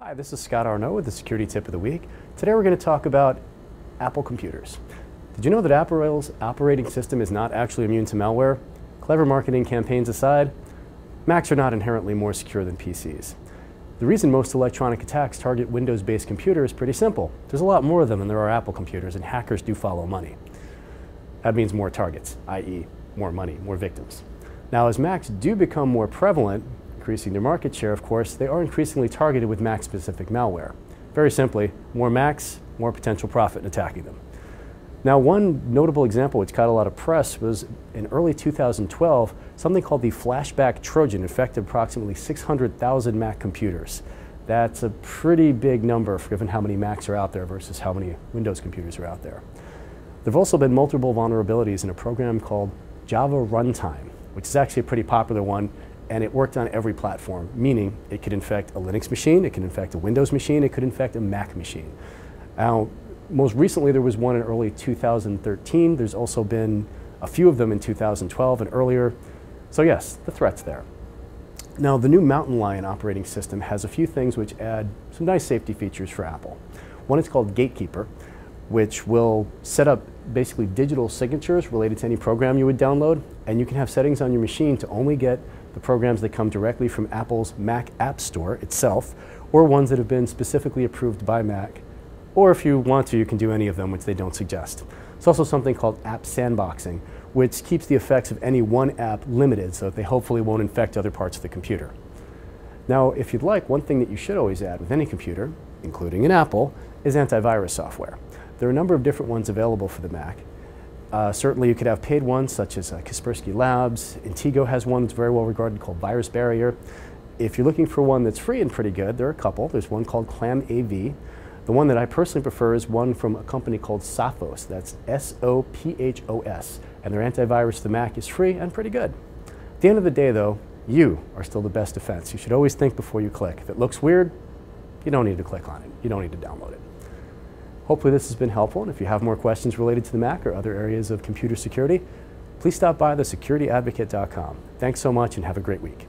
Hi, this is Scott Arnaud with the Security Tip of the Week. Today we're going to talk about Apple computers. Did you know that Apple's operating system is not actually immune to malware? Clever marketing campaigns aside, Macs are not inherently more secure than PCs. The reason most electronic attacks target Windows-based computers is pretty simple. There's a lot more of them than there are Apple computers, and hackers do follow money. That means more targets, i.e. more money, more victims. Now, as Macs do become more prevalent, increasing their market share, of course, they are increasingly targeted with Mac-specific malware. Very simply, more Macs, more potential profit in attacking them. Now, one notable example which got a lot of press was in early 2012, something called the Flashback Trojan infected approximately 600,000 Mac computers. That's a pretty big number given how many Macs are out there versus how many Windows computers are out there. There have also been multiple vulnerabilities in a program called Java Runtime, which is actually a pretty popular one, and it worked on every platform, meaning it could infect a Linux machine, it could infect a Windows machine, it could infect a Mac machine. Now, most recently there was one in early 2013. There's also been a few of them in 2012 and earlier. So yes, the threat's there. Now, the new Mountain Lion operating system has a few things which add some nice safety features for Apple. One is called Gatekeeper, which will set up basically digital signatures related to any program you would download, and you can have settings on your machine to only get the programs that come directly from Apple's Mac App Store itself, or ones that have been specifically approved by Mac, or if you want to, you can do any of them, which they don't suggest. There's also something called app sandboxing, which keeps the effects of any one app limited so that they hopefully won't infect other parts of the computer. Now, if you'd like, one thing that you should always add with any computer, including an Apple, is antivirus software. There are a number of different ones available for the Mac. Certainly you could have paid ones such as Kaspersky Labs. Intego has one that's very well regarded called Virus Barrier. If you're looking for one that's free and pretty good, there are a couple. There's one called ClamAV. The one that I personally prefer is one from a company called Sophos. That's S-O-P-H-O-S. And their antivirus to the Mac is free and pretty good. At the end of the day though, you are still the best defense. You should always think before you click. If it looks weird, you don't need to click on it. You don't need to download it. Hopefully this has been helpful, and if you have more questions related to the Mac or other areas of computer security, please stop by thesecurityadvocate.com. Thanks so much and have a great week.